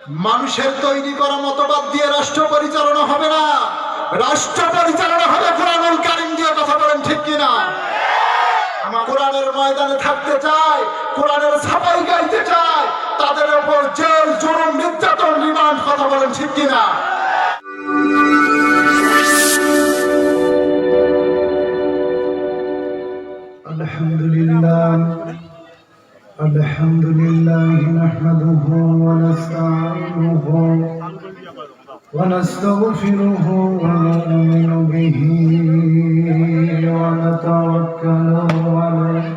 মানুষের তৈরি করা মতবাদ দিয়ে রাষ্ট্র পরিচালনা হবে না, রাষ্ট্র পরিচালনা হবে কোরআনুল কারীম দিয়ে। কথা বলেন ঠিক কিনা? আমরা কোরআনের ময়দানে থাকতে চাই, কোরআনের ছাপাই গাইতে চাই, তাদের উপর জেল জুলুম নির্যাতন রিমান্ড। কথা বলেন ঠিক কিনা? الحمد لله نحمده ونستعينه ونستغفره ونؤمن به ونتوكل عليه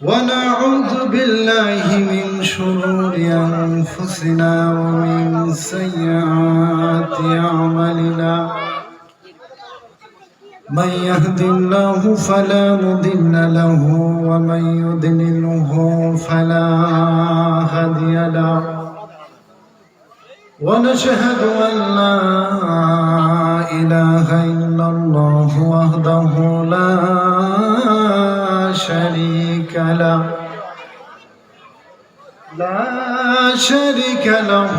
ونعوذ بالله من شرور أنفسنا ومن سيئات أعمالنا من يهد الله فلا مضل له ومن يضلله فلا هادي له ونشهد أن لا إله إلا الله وحده لا شريك له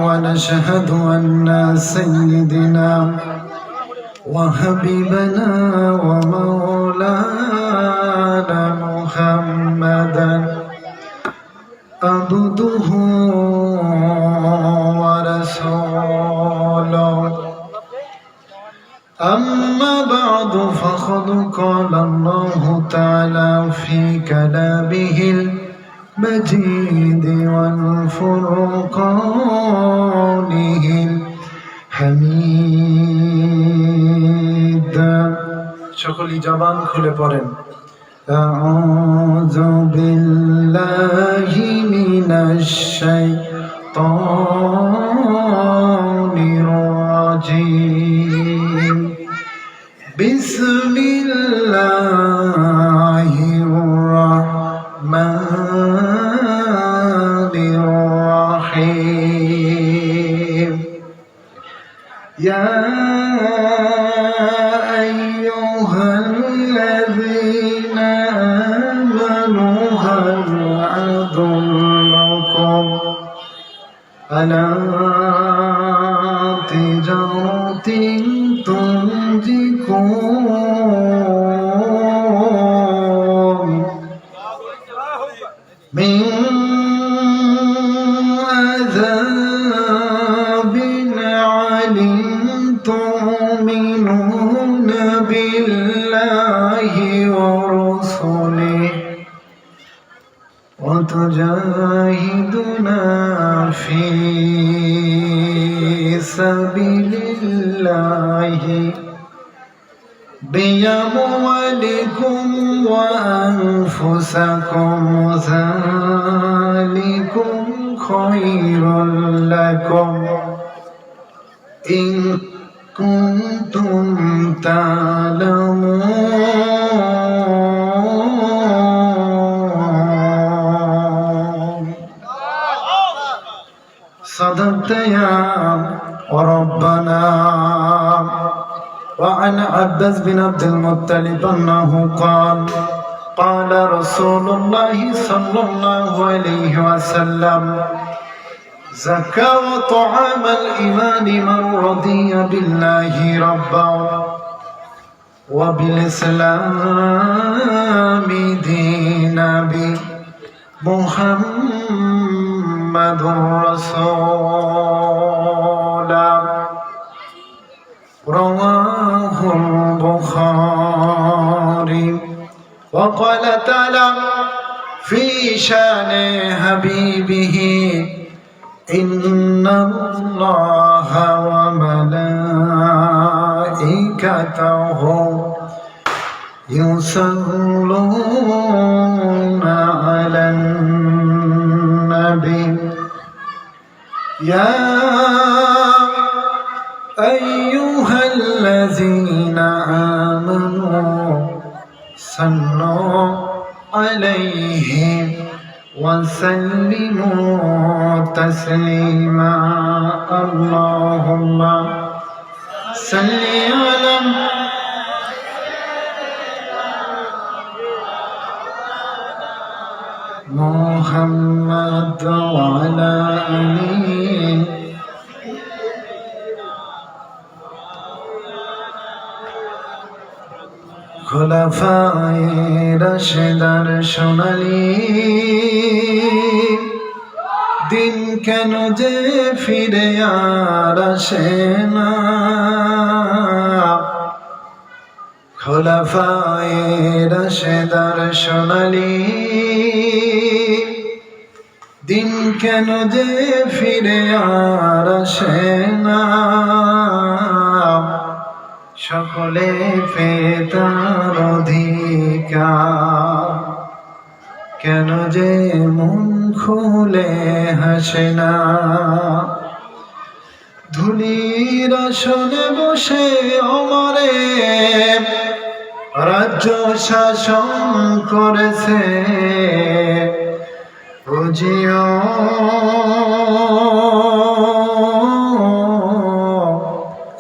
ونشهد أن سيدنا وحبيبنا ومولانا محمدا عبده ورسوله أما بعد فقد قال الله تعالى في كلامه المجيد والفرقانه الحميد সকলি জবান খুলে পড়েন আউযু বিল্লাহি মিনাশ শাইতানির রাজীম বিসমিল্লাহির রাহমানির রাহিম ইয়া على تجارة تنجيكم من عذاب عليم تؤمنون بالله ورسله وتجاهدون في سبيل الله بأموالكم وأنفسكم ذلكم خير لكم إن كنتم تعلمون صدقت يا ربنا. وعن عباس بن عبد المطلب أنه قال قال رسول الله صلى الله عليه وسلم زكاة وطعام الإيمان من رضي بالله ربا وبالإسلام دينا محمد رسولا رواه البخاري. وقال تعالى في شان حبيبه إن الله وملائكته يصلون على النبي يا أيها الذين آمنوا صلوا عليه وسلموا تسليما. اللهم صل على محمد وعلى খোলাফায়ে রাশেদার সোনালী দিন কেন যে ফিরে আর আসে না। খোলাফায়ে রাশেদার সোনালী দিন কেন যে ফিরে আর আসে না। সকলে পেয়ে তার অধিকার, কেন যে মন খুলে হাসে না। ধুলির আসনে বসে অমরে রাজ্য শাসন করেছে, বুঝিও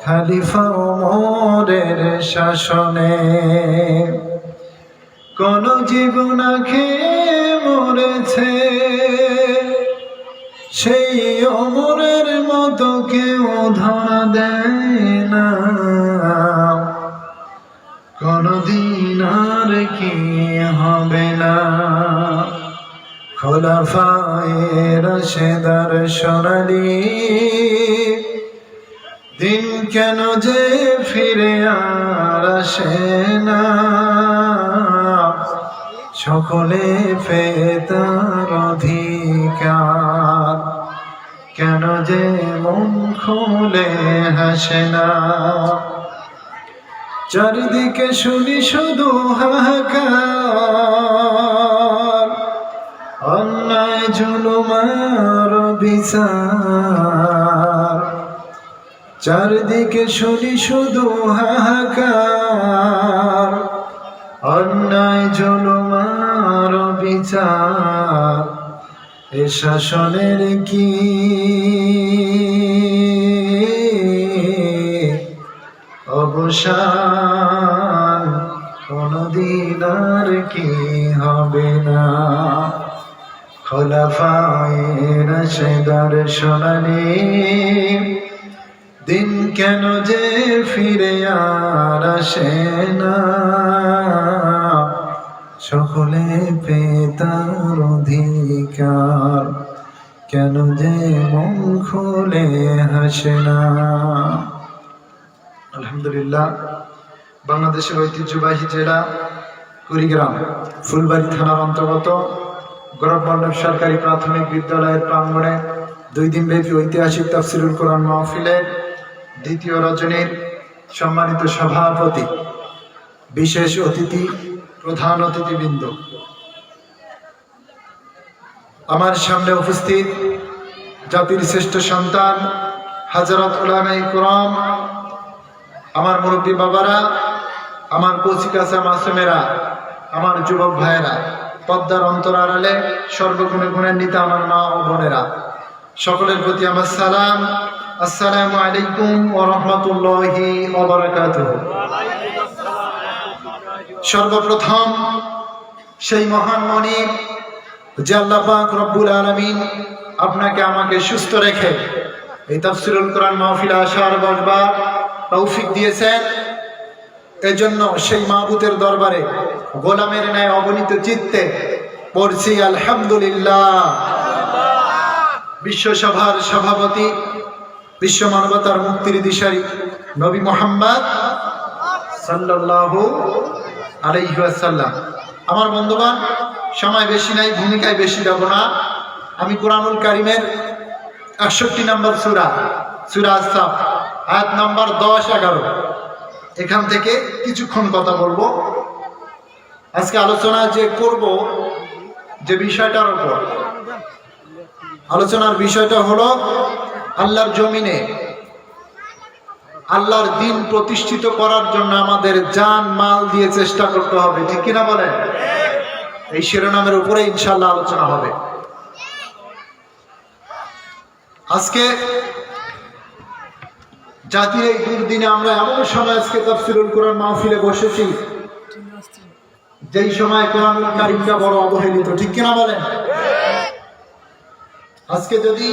খলিফা ওমরের শাসনে। কোন জীবন খেয়ে মরেছে, সেই ওমরের মতো কেউ ধরা দেয় না। কোনদিন আর কি হবে না। খোলাফায়ে রাশেদার সোনালী দিন কেন যে ফিরে আর আসে না। সকলে পেয়ে তার অধিকার, কেন যে মন খুলে হাসে না। চারিদিকে শুনি শুধু হাহাকার, অন্যায় জুলুমার বিচার। চারিদিকে শুনি শুধু হাহাকার, অন্যায় জুলুমার বিচার। এ শাসনের কি অবসান, কোনদিন আর কি হবে না। খোলাফায়ে রাশেদার সোনালী দিন কেন যে ফিরে আর আসে না। সকলে পেয়ে তার অধিকার, কেন যে মন খুলে হাসে না। আলহামদুলিল্লাহ, বাংলাদেশের ঐতিহ্যবাহী জেলা কুড়িগ্রাম ফুলবাড়ী থানার অন্তর্গত গৌরবমণ্ডপ সরকারি প্রাথমিক বিদ্যালয়ের প্রাঙ্গণে 2 দিনব্যাপী ঐতিহাসিক তাফসিরুল কোরআন মাহফিলের দ্বিতীয় রজনীর সম্মানিত সভাপতি, বিশেষ অতিথি, প্রধান অতিথিবৃন্দ, আমার সামনে উপস্থিত জাতির শ্রেষ্ঠ সন্তান হযরত উলামায়ে কেরাম, আমার মুরব্বী বাবারা, আমার কচিকাঁচা মাসুমেরা, আমার যুবক ভাইয়েরা, পদ্মার অন্তর আড়ালে সর্বগুণে গুণান্বিত আমার মা ও বোনেরা, সকলের প্রতি আমার সালাম। আসসালামু আলাইকুম ওয়া রাহমাতুল্লাহি ওয়া বারাকাতুহু। সর্বপ্রথম সেই মহান মনিব যে আল্লাহ পাক রব্বুল আলামিন আপনাকে আমাকে সুস্থ রেখে এই তাফসীরুল কোরআন মাহফিলে আসার বসবার তৌফিক দিয়েছেন, এজন্য সেই মাহবুবের দরবারে গোলামের ন্যায় অগণিত চিত্তে পড়ছি আলহামদুলিল্লাহ। বিশ্বসভার সভাপতি, বিশ্ব মানবতার মুক্তির দিশারি নবী মুহাম্মদ সাল্লাল্লাহু আলাইহি ওয়াসাল্লাম। আমার বন্ধুগণ, সময় বেশি নাই, ভূমিকায় বেশি যাব না। আমি কুরআনুল কারীমের 61 নম্বর সূরা, সূরা আস-সাফ, আয়াত নম্বর 10-11 এখান থেকে কিছুক্ষণ কথা বলবো। আজকে আলোচনা যে করব, যে বিষয়টার উপর আলোচনার বিষয়টা হলো আল্লাহর জমিনে আল্লাহর দ্বীন প্রতিষ্ঠিত করার জন্য আমাদের জান মাল দিয়ে চেষ্টা করতে হবে, ঠিক কিনা বলেন? এই শিরোনামের উপরে ইনশাআল্লাহ আলোচনা হবে। আজকে জাতির এই দুর্দিনে আমরা এমন সময় আজকে তাফসীরুল কোরআন মাহফিলে বসেছি যেই সময় কোরআনুল কারীমটা বড় অবহেলিত, ঠিক কিনা বলেন? আজকে যদি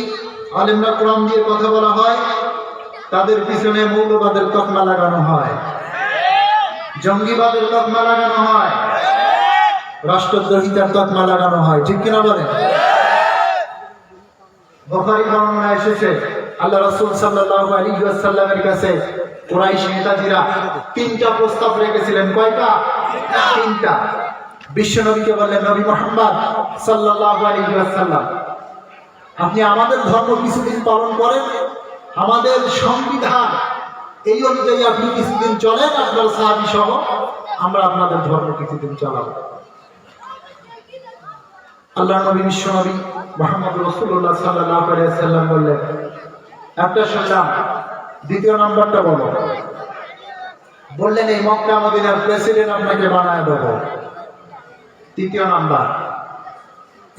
আলেমরা কোরআন দিয়ে কথা বলা হয়, তাদের পিছনে মৌলবাদের তকমা লাগানো হয়। জঙ্গিবাদের তকমা লাগানো হয়, রাষ্ট্রদ্রোহিতার তকমা লাগানো হয়, ঠিক কিনা বলেন? বুখারী বর্ণনা এসেছে আল্লাহ রাসূল সাল্লাল্লাহু আলাইহি ওয়াসাল্লামের কাছে কুরাইশ নেতাজিরা তিনটা প্রস্তাব রেখেছিলেন। কয়টা? তিনটা। বিশ্বনবীকে বললেন, নবী মুহাম্মদ সাল্লাল্লাহু আলাইহি ওয়াসাল্লাম, আপনি আমাদের ধর্ম কিছুদিন পালন করেন, আমাদের সংবিধান এই অনুযায়ী আপনি কিছুদিন চলেন, আপনার সাহাবী সহ আমরা আপনাদের ধর্ম কিছুদিন চালাবো। আল্লাহ নবী বিশ্বনবী মুহাম্মদ রাসূলুল্লাহ সাল্লাল্লাহু আলাইহি ওয়াসাল্লাম বললেন, একটা শুনলাম, দ্বিতীয় নাম্বারটা বলো। বললেন, এই মক্কা মদিনার প্রেসিডেন্ট আপনাকে বানায় দেব। তৃতীয় নাম্বার,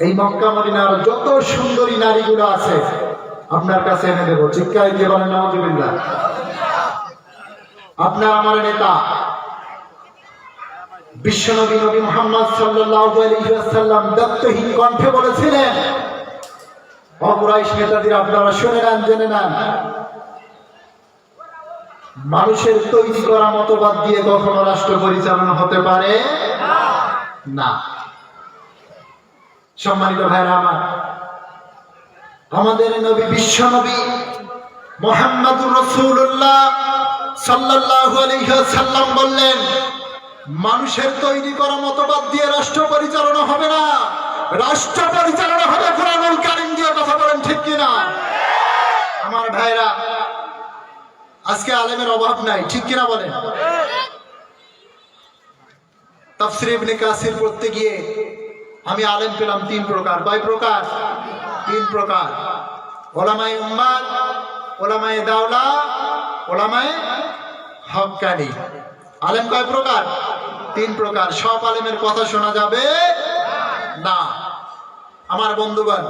এই মক্কা মদিনার যত সুন্দরী নারীগুলো আছে আপনার কাছে এনে দেবো। চিৎকার দিয়ে বলেন নাউজুবিল্লাহ। আপনার আমার নেতা বিশ্বনবী নবী মুহাম্মদ সাল্লাল্লাহু আলাইহি ওয়াসাল্লাম দায়িত্বহীন কণ্ঠে বলেছিলেন, ও কুরাইশ নেতাদের আপনারা শুনে নেন, জেনে নেন, মানুষের তৈরি করা মতবাদ দিয়ে কখনো রাষ্ট্র পরিচালনা হতে পারে না। সম্মানিত ভাইরা আমার, আমাদের নবী বিশ্বনবী মুহাম্মদুর রাসূলুল্লাহ সাল্লাল্লাহু আলাইহি ওয়াসাল্লাম বললেন, মানুষের তৈরি করা মতবাদ দিয়ে রাষ্ট্র পরিচালনা হবে না, রাষ্ট্র পরিচালনা হবে কুরআনুল কারীম দিয়ে। কথা বলেন ঠিক কিনা? আমার ভাইরা, আজকে আলেমের অভাব নাই, ঠিক কিনা বলেন? তাফসীর ইবনে কাসির পড়তে গিয়ে আমি আলেম পেলাম তিন প্রকার। কয় প্রকার? তিন প্রকার। উলামায়ে উম্মাত, উলামায়ে দাওলা, উলামায়ে হক্কানি। আলেম কয় প্রকার? তিন প্রকার। সব আলেমের কথা শোনা যাবে না। আমার বন্ধুগণ,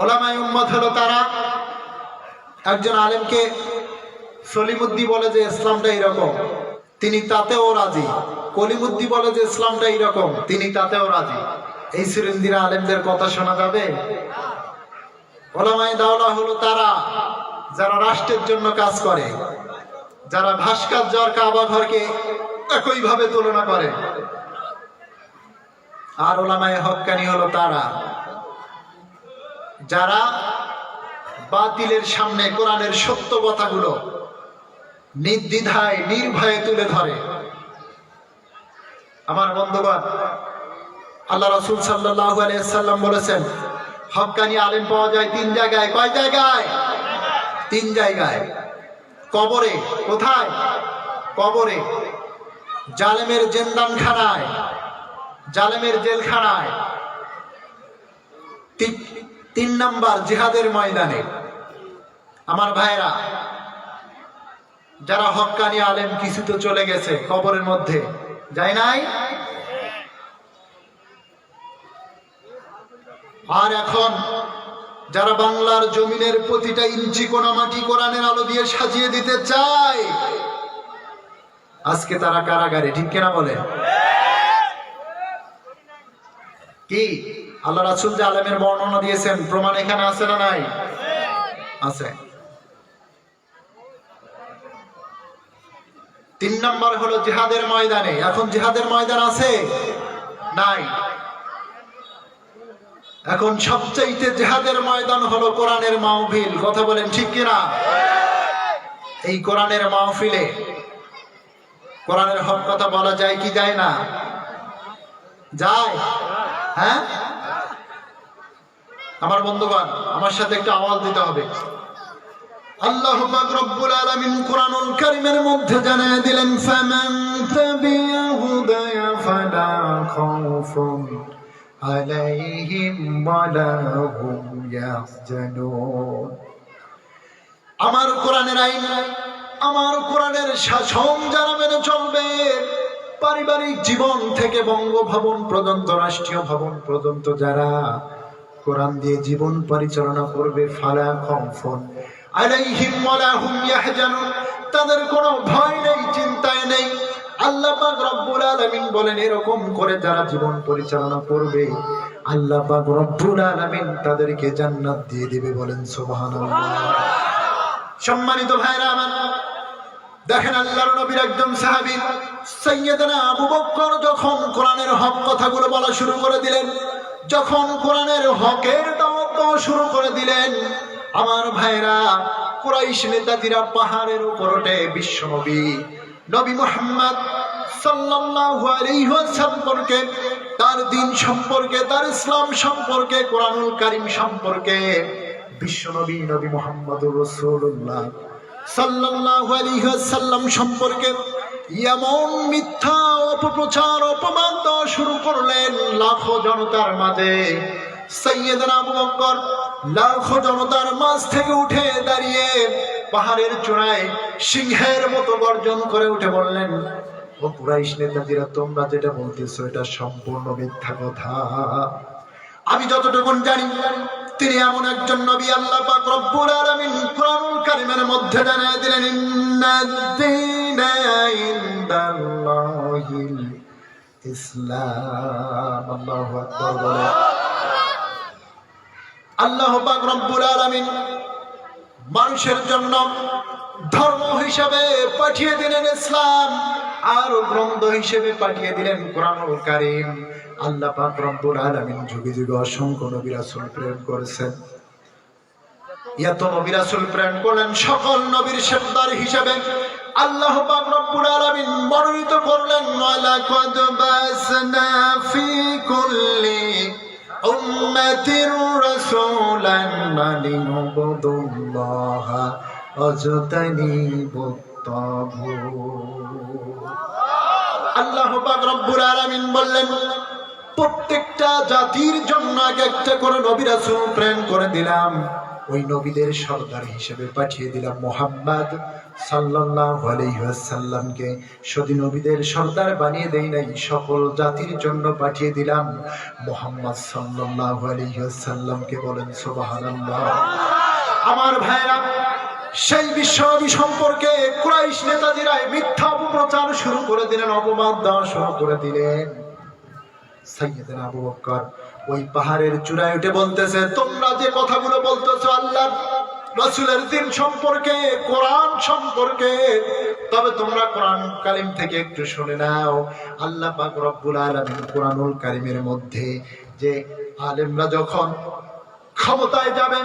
উলামায়ে উম্মত হলো তারা, একজন আলেমকে সলিমুদ্দি বলে যে ইসলামটা এরকম, তিনি তাতেও রাজি। কলিমুদ্দি বলে যে ইসলামটা এরকম, তিনি তাতেও রাজি। এই শ্রেণীর আলেমদের কথা শোনা যাবে? উলামায়ে দাওলা হলো তারা যারা রাষ্ট্রের জন্য কাজ করে, যারা ভাস্কর্য আর কাবা ঘরকে একইভাবে তুলনা করে। আর উলামায়ে হক্কানি হলো তারা যারা বাতিলের সামনে কোরআনের সত্য কথাগুলো নির্দ্বিধায় নির্ভয়ে তুলে ধরে। আমার বন্ধুগণ, আল্লাহ রাসূল সাল্লাল্লাহু আলাইহি ওয়াসাল্লাম বলেছেন, হক্কানি আলেম পাওয়া যায় তিন জায়গায়। কয় জায়গায়? তিন জায়গায়। কবরে। কোথায়? কবরে। জালেমের জিন্দানখানায়, জালেমের জেলখানায়। তিন নাম্বার জিহাদের ময়দানে। আমার ভাইরা, যারা হক্কানি আলেম কিছু তো চলে গেছে কবরের মধ্যে, যায় নাই? আর এখন যারা বাংলার জমিনের প্রতিটা ইঞ্চি কোনা মাটি কোরআনের আলো দিয়ে সাজিয়ে দিতে চায়, আজকে তারা কারাগারে, ঠিক কিনা বলে? কি আল্লাহ রাসূল যে আলেমের বর্ণনা দিয়েছেন, প্রমাণ এখানে আছে না নাই? আছে। তিন নাম্বার হলো জিহাদের ময়দানে। এখন জিহাদের ময়দান আছে? নাই। এখন সবচাইতে জিহাদের ময়দান হলো কোরআনের মাহফিল। কথা বলেন ঠিক কিনা? এই কোরআনের মাহফিলে কোরআনের হক কথা বলা যায় কি যায় না? যায়। হ্যাঁ, আমার বন্ধুগণ, আমার সাথে একটা আওয়াজ দিতে হবে। আল্লাহ পাক রব্বুল আলামিন কুরআনুল কারীমের মধ্যে জানিয়ে দিলেন, ফামান তাবিয়া হুদায়া ফালা খাউফুন আলাইহিম ওয়ালা হুম ইয়াহজানুন। আমার কোরআনের আইন, আমার কোরআনের শাসন যারা মেনে চলবে, পারিবারিক জীবন থেকে বঙ্গভবন পর্যন্ত, রাষ্ট্রীয় ভবন পর্যন্ত যারা কোরআন দিয়ে জীবন পরিচালনা করবে, ফালা খাউফুন আলাইহিম ওয়ালা হুম ইয়াহজানুন, তাদের কোনো ভয় নেই, চিন্তায় নেই। আল্লাহ পাক রব্বুল আলামিন বলেন, এরকম করে যারা জীবন পরিচালনা করবে, আল্লাহ পাক রব্বুল আলামিন তাদেরকে জান্নাত দিয়ে দিবে। বলেন সুবহানাল্লাহ। সম্মানিত ভাইরা আমার, দেখেন আল্লাহর নবীর একজন সাহাবী সাইয়েদনা আবু বকর যখন কোরআনের হক কথাগুলো বলা শুরু করে দিলেন, যখন কোরআনের হকের দাওয়াত দেওয়া শুরু করে দিলেন, আমার ভাইরা কুরাইশ নেতাজিরা পাহাড়ের উপর উঠে বিশ্বনবী নবী মুহাম্মদ সাল্লাল্লাহু আলাইহি ওয়াসাল্লাম সম্পর্কে, তার দ্বীন সম্পর্কে, তার ইসলাম সম্পর্কে, কোরআনুল কারীম সম্পর্কে, বিশ্বনবী নবী মুহাম্মদুর রাসূলুল্লাহ সাল্লাল্লাহু আলাইহি ওয়াসাল্লাম সম্পর্কে এমন মিথ্যা অপপ্রচার অপমান দেওয়া শুরু করলেন লাখো জনতার মাঝে। সাইয়েদনা আবু বকর লাখো জনতার মাঝ থেকে উঠে দাঁড়িয়ে পাহাড়ের চূড়ায় সিংহের মতো গর্জন করে উঠে বললেন, ও কুরাইশ নেতাজিরা, তোমরা যেটা বলতেছো এটা সম্পূর্ণ মিথ্যা কথা। আমি যতটুকু জানি তিনি এমন একজন নবী, আল্লাহ পাক রব্বুল আলামিন কোরআনুল কারীমের মধ্যে জানিয়ে দিলেন, ইন্নাদ-দীনা ইনদাল্লাহিল ইসলাম। আল্লাহু আকবার বলে। আল্লাহ পাক রব্বুল আলামিন মানুষের জন্য ধর্ম হিসাবে পাঠিয়ে দিলেন ইসলাম, আর গ্রন্থ হিসেবে পাঠিয়ে দিলেন কোরআনুল কারীম। আল্লাহ পাক রব্বুল আলামিন যুগে যুগে অসংখ্য নবী রাসূল প্রেরণ করেছেন। এত নবী রাসূল প্রেরণ করলেন, সকল নবীর সর্দার হিসাবে আল্লাহ পাক রব্বুল আলামিন মনোনীত করলেন, ওয়ালাকাদ বাসনা ফি কুল্লি উম্মাতির রাসূলান আনি'বুদুল্লাহা ওয়াজতানিবুত তাগুত। আল্লাহ পাক রব্বুল আলামিন বললেন, প্রত্যেকটা জাতির জন্য এক একটা করে নবী রাসূল প্রেরণ করে দিলাম, ওই নবীদের সর্দার হিসেবে পাঠিয়ে দিলাম মুহাম্মদ সাল্লাল্লাহু আলাইহি ওয়াসাল্লামকে। শুধু নবীদের সর্দার বানিয়ে দেই নাই, সকল জাতির জন্য পাঠিয়ে দিলাম মুহাম্মদ সাল্লাল্লাহু আলাইহি ওয়াসাল্লামকে। বলেন সুবহানাল্লাহ। আমার ভাইরা, সেই বিশ্বনবী সম্পর্কে কুরাইশ নেতাজিরা মিথ্যা অপপ্রচার শুরু করে দিলেন, অপবাদ দেওয়া শুরু করে দিলেন। সাইয়েদনা আবু বকর ওই পাহাড়ের চূড়ায় উঠে বলতেছে, তোমরা যে কথাগুলো বলতেছো আল্লাহ রাসূলের দ্বীন সম্পর্কে, কোরআন সম্পর্কে, তবে তোমরা কোরআন কারীম থেকে একটু শুনে নাও। আল্লাহ পাক রব্বুল আলামিন কোরআনুল কারীমের মধ্যে যে আলেমরা যখন ক্ষমতায় যাবে,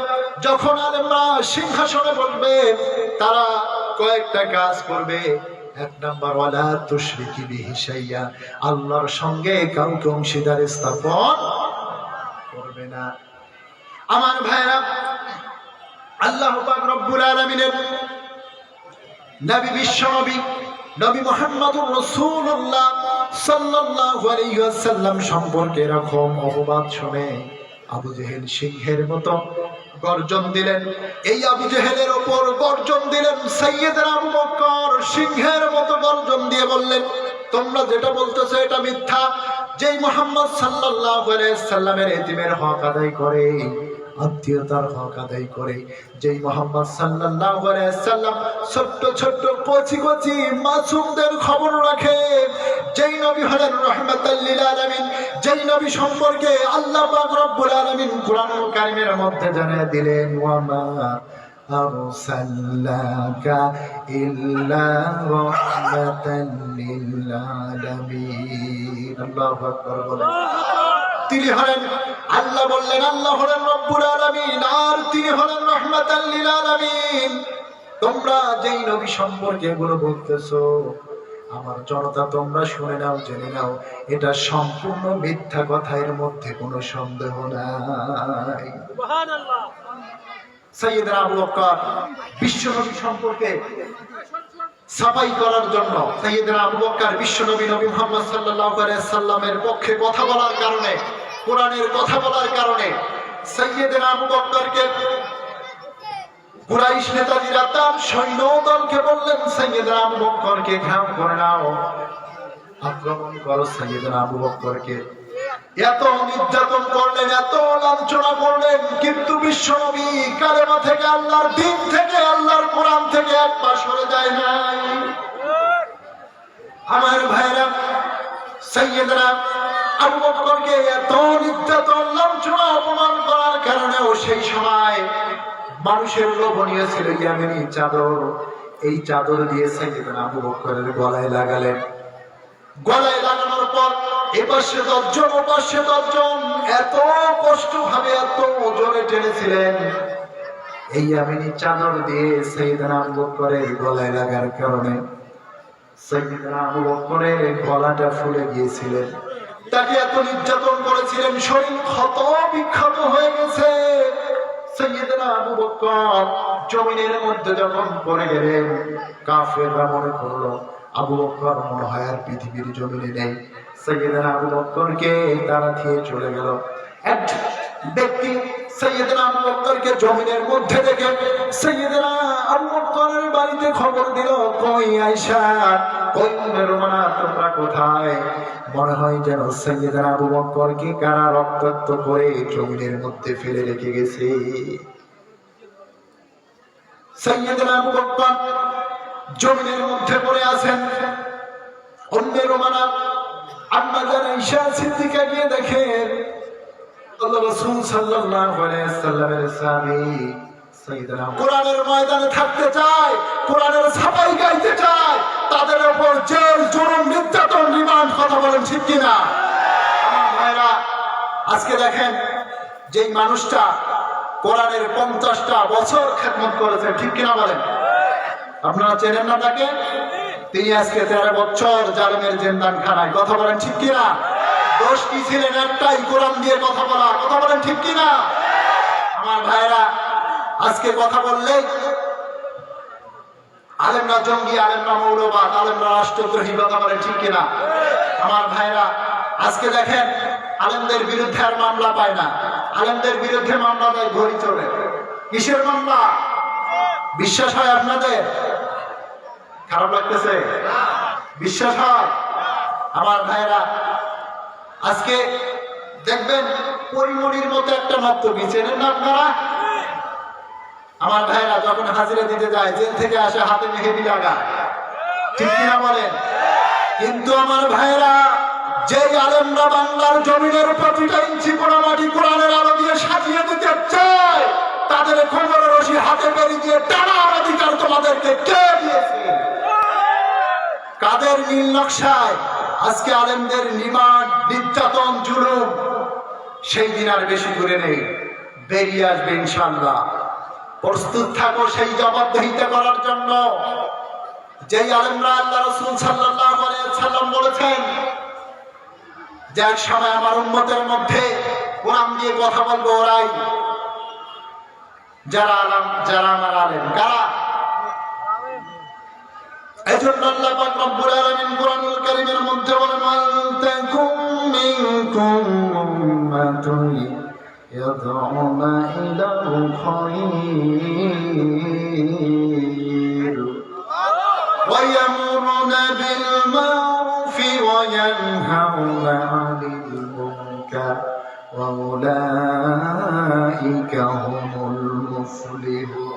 যখন আলেমরা সিংহাসনে বসবে, তারা কয়েকটা কাজ করবে। এক নাম্বার, ওয়ালা তুশরিকি বিহি শাইয়া, আল্লাহর সঙ্গে কাউকে অংশীদার স্থাপন করবে না। আমার ভাইরা, আল্লাহ পাক রব্বুল আলামিনের নবী বিশ্বনবী নবী মুহাম্মদুর রাসূলুল্লাহ সাল্লাল্লাহু আলাইহি ওয়াসাল্লাম সম্পর্কে এরকম অপবাদ শুনে আবু জেহেল সিংহের মতো গর্জন দিলেন। এই আবু জেহেলের ওপর গর্জন দিলেন সাইয়েদনা আবু বকর, সিংহের মতো গর্জন দিয়ে বললেন, তোমরা যেটা বলতেছো এটা মিথ্যা। যেই মুহাম্মদ সাল্লাল্লাহু আলাইহি ওয়াসাল্লামের এতিমের হক আদায় করে, আত্মীয়তার হক আদায় করে, যেই মুহাম্মদ সাল্লাল্লাহু আলাইহি ওয়াসাল্লাম ছোট্ট ছোট্ট কচি কচি মাসুমদের খবর রাখে, যেই নবী হলেন রাহমাতাল লিল আলামিন, যেই নবী সম্পর্কে আল্লাহ পাক রব্বুল আলামিন কোরআনুল কারীমের মধ্যে জানিয়ে দিলেন, ওয়ামা আরসালনাকা ইল্লা রাহমাতাল লিল আলামিন। আল্লাহু আকবার বলেন। তিনি হলেন, আল্লাহ বললেন, আল্লাহ হলেন রব্বুল আলামিন, আর তিনি হলেন রাহমাতাল লিল আলামিন। তোমরা যেই নবী সম্পর্কে এগুলো বলতেছো, আমার জনতা তোমরা শুনে নাও, জেনে নাও, এটা সম্পূর্ণ মিথ্যা কথা, এর মধ্যে কোনো সন্দেহ নাই। সুবহানাল্লাহ। সাইয়েদনা আবু বকর বিশ্বনবী সম্পর্কে সাফাই করার জন্য, সাইয়েদনা আবু বকর বিশ্বনবী নবী মুহাম্মদ সাল্লাল্লাহু আলাইহি ওয়াসাল্লামের পক্ষে কথা বলার কারণে, কোরআনের কথা বলার কারণে সাইয়েদনা আবু বকরকে কুরাইশ নেতাজিরা তার সৈন্য দলকে বললেন, সাইয়েদনা আবু বকরকে ঘাম করে নাও, আক্রমণ করো সাইয়েদনা আবু বকরকে। এত নির্যাতন করলেন, এত লাঞ্ছনা করলেন, কিন্তু বিশ্বনবী কালেমা থেকে, আল্লাহর দ্বীন থেকে, আল্লাহর কোরআন থেকে এক পা সরে যায় নাই। আমার ভাইরা, সাইয়েদনা আবু বকরকে এত নির্যাতন, লাঞ্ছনা, অপমান করার কারণেও সেই সময় মানুষের লোভনীয় ছিল ইয়ামেনি চাদর। এই চাদর দিয়ে সাইয়েদনা আবু বকরের গলায় লাগালেন। গলায় লাগানোর পর এপাশে 10 জন ওপাশে 10 জন এত কষ্ট ভাবে এত জোরে টেনেছিলেন। এই আমিনী চাদর দিয়ে সাইয়েদনা আবু বকরের গলায় লাগার কারণে সাইয়েদনা আবু বকরের গলাটা ফুলে গিয়েছিলেন। তাকে এত নির্যাতন করেছিলেন, শরীর ক্ষত বিক্ষত হয়ে গেছে। সাইয়েদনা আবু বকর জমিনের মধ্যে যখন পড়ে গেলেন, কাফেররা মনে করলো আবু বকর মনে হয় আর পৃথিবীর জমিনে নেই। সাইয়েদনা আবু বকরকে তারা দিয়ে চলে গেল। এক ব্যক্তি সাইয়েদনা আবু বকরকে জমিনের মধ্যে দেখে সাইয়েদনা আবু বকরের বাড়িতে খবর দিল, কই আয়েশা, কই রোমানা, তোমরা কোথায়? মনে হয় যেন সাইয়েদনা আবু বকরকে কারা রক্তাক্ত করে জমিনের মধ্যে ফেলে রেখে গেছে। সাইয়েদনা আবু বকর জমিনের মধ্যে পড়ে আছেন। উম্মে রোমানা আম্মা জান আয়েশা সিদ্দিকা গিয়ে দেখেন আল্লাহ রাসূল সাল্লাল্লাহু আলাইহি ওয়াসাল্লামের সাহাবী সাইয়েদনা কোরআনের ময়দানে থাকতে চায়, কোরআনের ছাপাই গাইতে চায়, তাদের উপর জেল জুলুম নির্যাতন রিমান্ড, কথা বলেন ঠিক কিনা? আমার ভাইরা, আজকে দেখেন যেই মানুষটা কোরআনের 50টা বছর খেদমত করেছে, ঠিক কিনা বলেন? আপনারা চেনেন না তাকে? তিনি আজকে 13 বছর জালেমের জিন্দানখানায়, কথা বলেন ঠিক কিনা? দোষ কি ছিলেন? একটাই, কোরআন দিয়ে কথা বলা, কথা বলেন ঠিক কিনা? আমার ভাইরা, আজকে কথা বললে আলেমরা জঙ্গি, আলেমরা মৌলবাদ, আলেমরা রাষ্ট্রদ্রোহী, কথা বলেন ঠিক কিনা? আমার ভাইরা, আজকে দেখেন আলেমদের বিরুদ্ধে আর মামলা পায় না, আলেমদের বিরুদ্ধে মামলা দেয় ঘড়ি চলে। কিসের মামলা? বিশ্বাস হয় আপনাদের? খারাপ লাগতেছে? বিশ্বাস হয়? আমার ভাইরা, আজকে দেখবেন পরিমণির মতো একটা নর্তকী, চেনেন না আপনারা? আমার ভাইরা যখন হাজিরা দিতে যায়, জেল থেকে আসে, হাতে মেহেদি লাগায়, ঠিক কিনা বলেন? কিন্তু আমার ভাইরা, যে আলেমরা বাংলার জমিনের প্রতিটা ইঞ্চি পোড়ামাটি কোরআনের আলো দিয়ে সাজিয়ে দিতে চায়, তাদের খবর রশি হাতে বেরিয়ে দিয়ে টানার অধিকার তোমাদেরকে কে দিয়েছে? কাদের নীল নকশায় আজকে আলেমদের রিমান্ড, নির্যাতন, জুলুম, সেই দিন আর বেশি দূরে নেই, বেরিয়ে আসবে ইনশাআল্লাহ। প্রস্তুত থাকো সেই জবাবদিহিতা করার জন্য। যেই আলেমরা আল্লাহ রাসূল সাল্লাল্লাহু আলাইহি ওয়াসাল্লাম বলেছেন যে এক সময় আমার উম্মতের মধ্যে কোরআন দিয়ে কথা বলবো ওরাই, যারা আমার আলেম। কারা? এজন্য আল্লাহ পাক রব্বুল আলামিন কোরআনুল কারীমের মধ্যে বলেন, আনতাকুম মিনকুম উম্মাতুন ইয়াদউনা ইলাল খায়র ওয়া ইয়ামুরুনা বিল মারুফি ওয়া ইয়ানহাউনা আনিল মুনকার ওয়া উলাইকা হুমুল মুফলিহুন।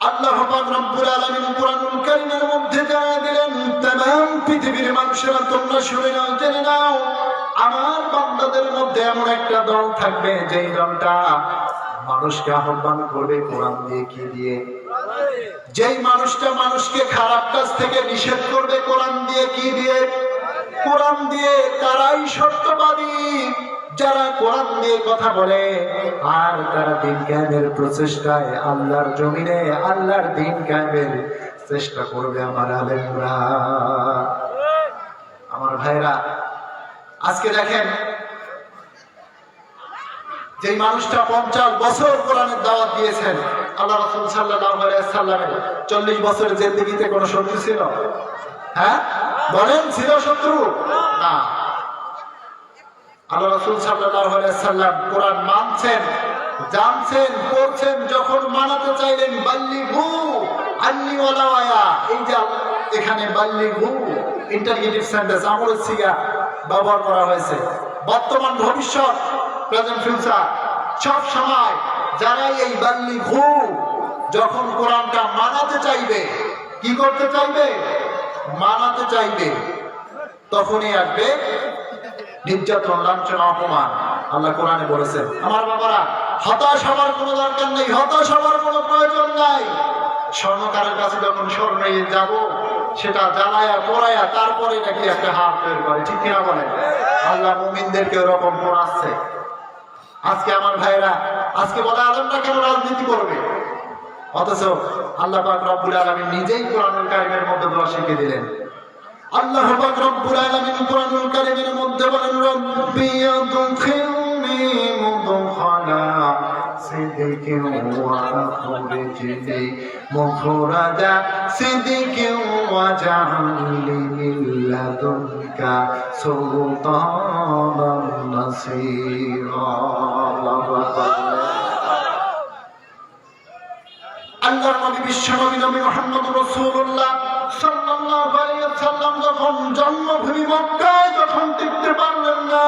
আল্লাহ পাক রব্বুল আলামিন কোরআনুল কারীমের মধ্যে জানিয়ে দিলেন, तमाम পৃথিবীর মানুষেরা তোমরা শুনে নাও, জেনে নাও, আমার বান্দাদের মধ্যে এমন একটা দল থাকবে, যেই দলটা মানুষকে আহ্বান করবে কোরআন দিয়ে। কি দিয়ে? যেই মানুষটা মানুষকে খারাপ কাজ থেকে নিষেধ করবে কোরআন দিয়ে। কি দিয়ে? কোরআন দিয়ে। তারাই সত্যবাদী যারা কোরআন দিয়ে কথা বলে, আর তারা দিন কায়েমের প্রচেষ্টায় আল্লাহর জমিনে আল্লাহর দিন কায়েমের চেষ্টা করবে আমার আলেমরা। আমার ভাইরা, আজকে দেখেন যে মানুষটা 50 বছর কোরআনের দাওয়াত দিয়েছেন, আল্লাহ রাসূল সাল্লাল্লাহু আলাইহি ওয়াসাল্লামের 40 বছরের জিন্দেগিতে কোনো শত্রু ছিল? হ্যাঁ বলেন, ছিল শত্রু? না। আল্লাহ রাসূল সাল্লাল্লাহু আলাইহি ওয়াসাল্লাম কোরআন মানছেন, জানছেন, পড়ছেন, যখন মানাতে চাইলেন বাল্লিগু আন্নি ওয়ালা ওয়া, এই যে এখানে বাল্লিগু ইন্টারগেটিভ সেন্টেন্স, আমলের সিগা ব্যবহার করা হয়েছে। বর্তমান, ভবিষ্যৎ, প্রেজেন্ট, ফিউচার, সব সময় যারা এই বাল্লিগু যখন কোরআনটা মানাতে চাইবে, কি করতে চাইবে? মানাতে চাইবে, তখনই আসবে নির্যাতন, লাঞ্ছনা, অপমান। আল্লাহ কোরআনে বলেছেন। আমার বাবারা, হতাশ হওয়ার কোনো দরকার নেই, হতাশ হওয়ার কোনো প্রয়োজন নাই। স্বর্ণকারের কাছে যখন স্বর্ণ নিয়ে যাব, সেটা জ্বালায়া পোড়ায়া তারপরে নাকি একটা হাত বের করে, ঠিক কিনা বলেন? আল্লাহ মুমিনদেরকে ওরকম পড়াচ্ছে। আজকে আমার ভাইরা আজকে বলে আলেমরা কেন রাজনীতি করবে, অথচ আল্লাহ পাক রব্বুল আলামিন নিজেই কোরআনুল কারীমের মধ্যে দোয়া শিখিয়ে দিলেন। আল্লাহ পাক রব্বুল আলামিন কোরআনুল কারীমের মধ্যে বলেন, রব্বি আদখিলনি মুদখালা সিদকিন ওয়া আখরিজনি মুখরাজা সিদকিন ওয়াজআলনি মিন লাদুনকা সুলতানান নাসীরা। আল্লাহু আকবার। আল্লাহর নবী বিশ্বনবী নবী মুহাম্মদুর রাসূলুল্লাহ সাল্লাল্লাহু আলাইহি ওয়াসাল্লাম যখন জন্মভূমি মক্কায় যখন টিকতে পারলেন না,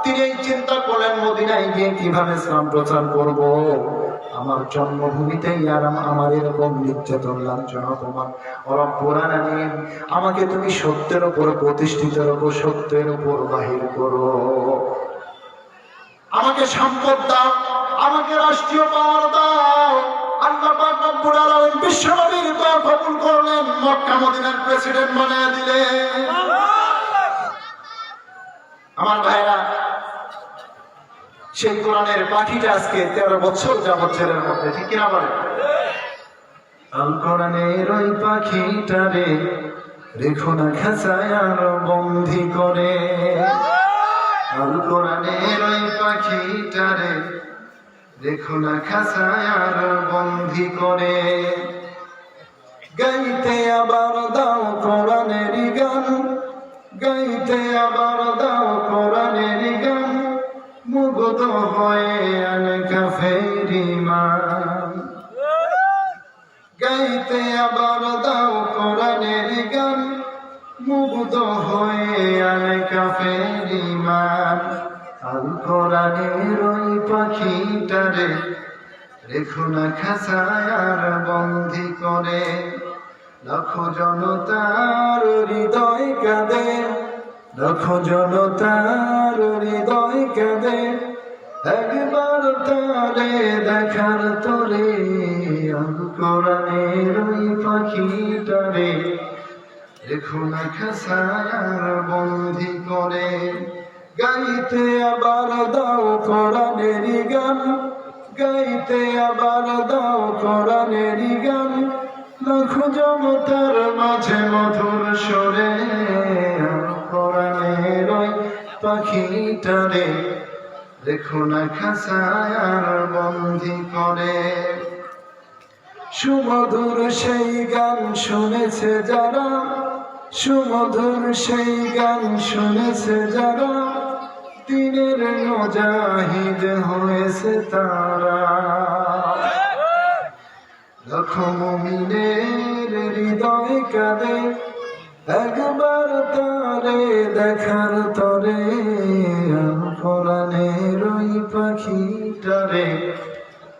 তিনি চিন্তা করলেন মদিনায় গিয়ে কিভাবে ইসলাম প্রচার করব। আমার জন্মভূমিতেই আর আমার এরকম নির্যাতন লাঞ্ছনা অপমান, রব্বুল আলামিন আমাকে তুমি সত্যের উপর প্রতিষ্ঠিত রাখো, সত্যের উপর বাহির করো, আমাকে সম্পদ দাও, আমাকে রাষ্ট্রীয় পাওয়ার দাও। আল্লাহ পাক রব্বুল আলামিন বিশ্বনবীর দোয়া কবুল করলেন, মক্কা মদিনার প্রেসিডেন্ট বানিয়ে দিলেন। আমার ভাইরা, সেই কোরআনের পাখিটা আজকে 13 বছর যাবত ছেলের মধ্যে, ঠিক কিনা বলে? আল কোরআনের ওই পাখিটারে রেখো না খাঁচায় আর বন্দি করে। আল কোরআনের ওই পাখিটারে রেখো না খাঁচায় আর বন্দি করে। গাইতে আবার দাও কোরআনের গান, গাইতে আবার দাও কোরআনের গান, মুগ্ধ হয়ে আনে কাফের ঈমান। গাইতে আবার দাও কোরআনের গান, মুগ্ধ হয়ে আনে কাফের ঈমান। আল কোরআনের ওই পাখিটারে রেখো না খাঁচায় আর বন্দি করে। লাখো জনতার হৃদয় কাঁদে, লাখো জনতার হৃদয় কাঁদে, একবার তারে দেখার তরে। আল কোরআনের ওই পাখিটারে রেখো না খাঁচায় আর বন্দি করে। গাইতে আবার দাও কোরআনের গান, গাইতে আবার দাও কোরআনের গান, লাখো জনতার মাঝে মধুর সুরে। কোরআনের ওই পাখিটারে রেখো না খাঁচায় আর বন্দি করে। সুমধুর সেই গান শুনেছে যারা, সুমধুর সেই গান শুনেছে যারা, দিনের মুজাহিদ হয়েছে তারা। লাখো মুমিনের হৃদয় কাঁদে, একবার তারে দেখার তরে। আল কোরআনের ওই পাখিটারে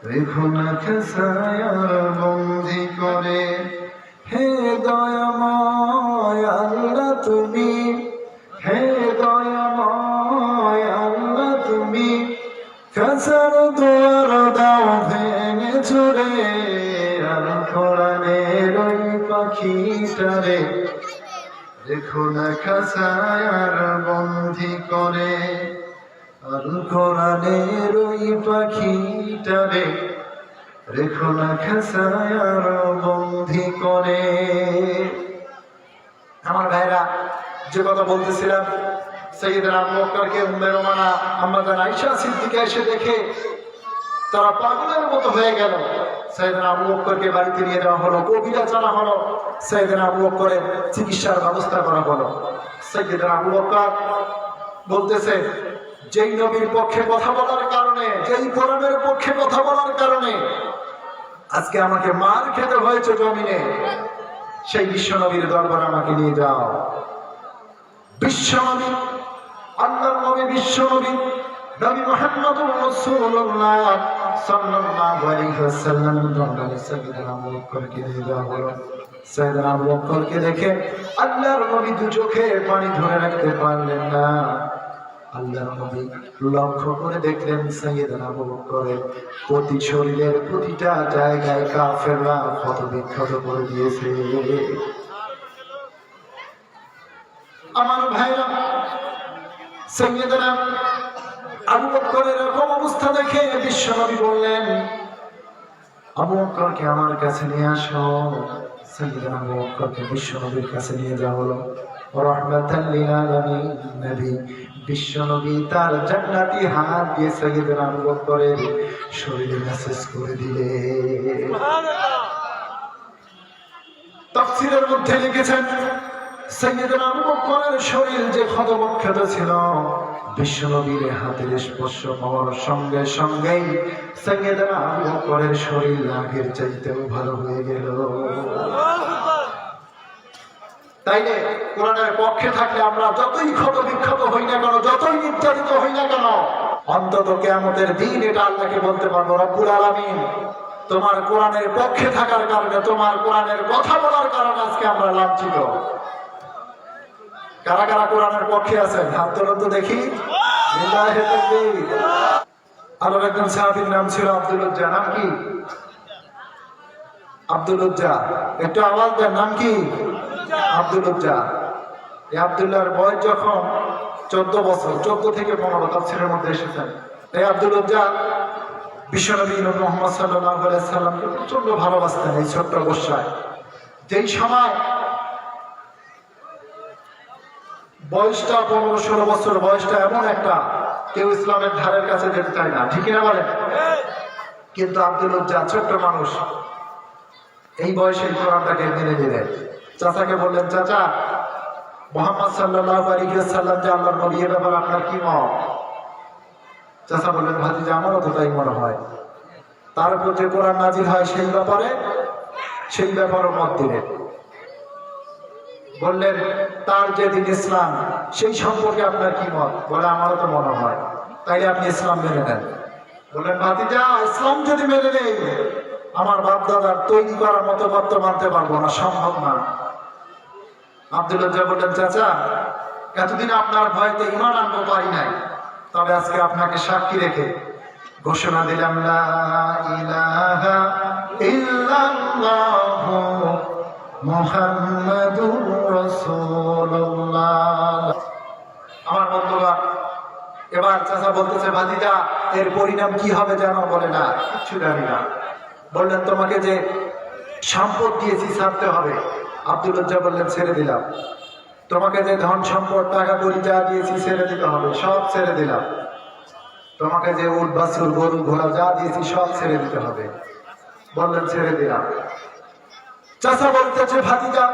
রেখো না খাঁচায় আর বন্দি করে। হে দয়াময় আল্লাহ তুমি, হে দয়াময় আল্লাহ তুমি, খাঁচার দুয়ার দাও ভেঙে চুরে। আল কোরআনের ওই পাখিটারে রেখো না খাঁচায় আর বন্দি করে। আল কোরআনের ওই পাখিটারে রেখো না খাঁচায় আর বন্দি করে। আমার ভাইরা, যে কথা বলতেছিলাম, সাইয়েদনা আবু বকরকে উম্মে রোমানা আম্মা জান আয়েশা সিদ্দিকা এসে দেখে তারা পাগলের মতো হয়ে গেল। সাইয়েদনা আবু বকরকে বাড়িতে নিয়ে যাওয়া হলো, কবিরাজ আনা হলো, সাইয়েদনা আবু বকরের চিকিৎসার ব্যবস্থা করা হলো। সাইয়েদনা আবু বকর বলতেছে, যেই নবীর পক্ষে কথা বলার কারণে, যেই কোরআনের পক্ষে কথা বলার কারণে আজকে আমাকে মার খেতে হয়েছে জমিনে, সেই বিশ্বনবীর দরবারে আমাকে নিয়ে যাও। বিশ্বনবী, আল্লাহর নবী বিশ্বনবী নবী মুহাম্মদুর রাসূলুল্লাহ সাল্লাল্লাহু আলাইহি ওয়াসাল্লাম দরবারে সাইয়েদনা আবু বকরকে নিয়ে যাওয়া হলো। সাইয়েদনা আবু বকরকে দেখে আল্লাহর নবী দু চোখে পানি ধরে রাখতে পারলেন না। আল্লাহর নবী লক্ষ্য করে দেখলেন সাইয়েদনা আবু বকরের প্রতি শরীরের প্রতিটা জায়গায় কাফেররা ক্ষত বিক্ষত করে দিয়েছে। আমার ভাইরা, সাইয়েদনা আবু বকরের এরকম অবস্থা দেখে বিশ্বনবী বললেন, আবু বকরকে আমার কাছে নিয়ে আসো। সাইয়েদনা আবু বকরকে বিশ্বনবীর কাছে নিয়ে যাওয়া হলো। রাহমাতাল লিল আলামিন নবী বিশ্বনবী তার জান্নাতি হাত দিয়ে সাইয়েদনা আবু বকরের শরীরে মেসেজ করে দিলেন। সুবহানাল্লাহ। তাফসীরের মধ্যে লিখেছেন, সাইয়েদনা আবু বকরের শরীর যে ক্ষতবিক্ষত ছিল, বিশ্বনবীর হাতের স্পর্শ পাওয়ার সঙ্গে সঙ্গেই সাইয়েদনা আবু বকরের শরীর আগের চাইতেও ভালো হয়ে গেল। তাইলে কোরআনের পক্ষে থাকলে আমরা যতই ক্ষত বিক্ষত হই না কেন, যতই নির্যাতিত হই না কেন, অন্তত কিয়ামতের দিন এটা আল্লাহকে বলতে পারবো, রব্বুল আলামিন তোমার কোরআনের পক্ষে থাকার কারণে, তোমার কোরআনের কথা বলার কারণে আজকে আমরা লাঞ্ছিত। কারা কারা কোরআনের পক্ষে আছেন হাত তোলেন তো দেখি। লিল্লাহি তাকবীর। আরো একজন সাহাবীর নাম ছিল আব্দুল উজ্জা। নাম কি? আব্দুল উজ্জা। একটু আওয়াজ দেন, নাম কি? আব্দুল উজ্জা। এই আব্দুল্লাহর বয়স যখন 14 বছর, 14 থেকে 15 তাফসীরের মধ্যে এসেছেন। এই আব্দুল উজ্জা বিশ্বনবী মুহাম্মদ সাল্লাল্লাহু আলাইহি সাল্লামকে প্রচন্ড ভালোবাসতেন। এই ছোট্ট অবস্থায় যেই সময় বয়সটা 15-16 বছর, বয়সটা এমন একটা কেউ ইসলামের ধারের কাছে যেতে চায় না, ঠিক না বলেন? কিন্তু আব্দুল উজ্জা ছোট্ট মানুষ, এই বয়সে কোরআনটাকে মেনে নিলেন। চাচাকে বললেন, চাচা মুহাম্মদ সাল্লাল্লাহু আলাইহি ওয়াসাল্লাম যে আল্লাহর নবী, এ ব্যাপারে আপনার কি মত? চাচা বললেন, ভাতিজা আমারও তো তাই মনে হয়। তার উপর যে কোরআন নাজিল হয় সেই ব্যাপারে মত দিলেন। বললেন, তার যে দিন ইসলাম সেই সম্পর্কে আপনার কি মত? বলে, আমারও তো মনে হয়। তাইলে আপনি ইসলাম মেনে নেন। বললেন, ভাতিজা ইসলাম যদি মেনে নেই, আমার বাপ দাদার তৈরি করার মতো মত মানতে পারবো না, সম্ভব না। আব্দুল উজ্জা বললেন, চাচা এতদিন আপনার ভয়তে ঈমান আনতে পারি নাই, তবে আজকে আপনাকে সাক্ষী রেখে ঘোষণা দিলাম, লা ইলাহা ইল্লাল্লাহু মুহাম্মাদুর রাসূলুল্লাহ। আমার বন্ধুগণ, এবার চাচা বলতেছে, ভাতিজা এর পরিণাম কি হবে জানো? বলে, না কিচ্ছু জানি না। বললেন, তোমাকে যে সম্পদ দিয়েছি ছাড়তে হবে। আব্দুল উজ্জা বললেন, ছেড়ে দিলাম। তোমাকে যে ধন সম্পদ টাকা কড়ি যা দিয়েছি ছেড়ে দিতে হবে, সব ছেড়ে দিলাম। তোমাকে যে উট বাছুর গরু ঘোড়া যা দিয়েছি সব ছেড়ে দিতে হবে। বললেন, ছেড়ে দিলাম। চাচা বলতেছে, ভাতিজা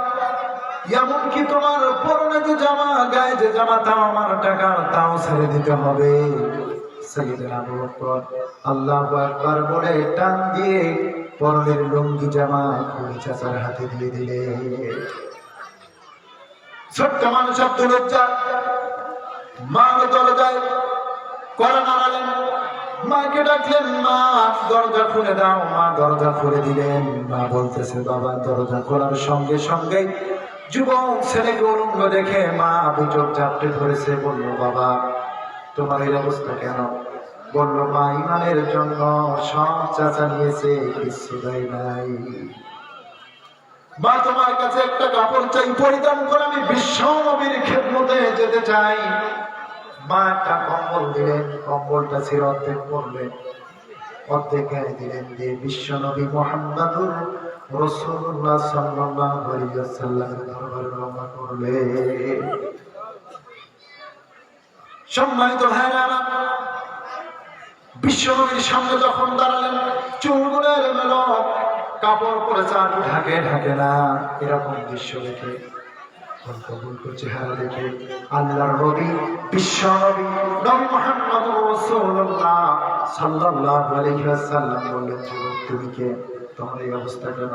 এমনকি তোমার পরনে যে জামা, গায়ে যে জামা, তাও আমার টাকা, তাও ছেড়ে দিতে হবে। সাইয়েদনা আবু বকর আল্লাহু আকবার বলে টান দিয়ে পরনের লুঙ্গি জামা খুলে চাচার হাতে দিয়ে দিলে। ছোট্ট মানুষ আব্দুল উজ্জা মা দরজায় কড়া নাড়ালেন, মাকে ডাকলেন, মা দরজা খুলে দাও। মা দরজা খুলে দিলেন। মা বলতেছে, বাবা। দরজা খোলার সঙ্গে সঙ্গে যুবক ছেলেকে উলঙ্গ দেখে মা দুচোখ চাপটে ধরেছে। বলল, বাবা তোমার এই অবস্থা কেন? বলল, মা ঈমানের জন্য সব চাচা নিয়েছে, কিছু দেয় নাই। মা তোমার কাছে একটা কাপড় চাই, পরিধান করে আমি বিশ্ব নবীর খেদমতে যেতে চাই। মা একটা কম্বল দিলেন, কম্বলটা ছিল অর্ধেক পড়লেন, অর্ধেক গায়ে দিলেন, দিয়ে বিশ্ব নবী মুহাম্মাদুর রাসূলুল্লাহ সাল্লাল্লাহু আলাইহি ওয়াসাল্লামের দরবারে রওনা করলেন। সম্মানিত ভাইরা, বিশ্ব নবীর সামনে যখন দাঁড়ালেন, চুলগুলো এলোমেলো, কাপড় পরে চাটু ঢাকে না, এরকম দৃশ্য দেখে, অল্প চেহারা দেখে আল্লাহর নবী, বিশ্ব নবী, নবী মুহাম্মদুর রাসূলুল্লাহ সাল্লাল্লাহু আলাইহি ওয়াসাল্লাম বললেন, যুবক তুমি কে? তোমার এই অবস্থা কেন?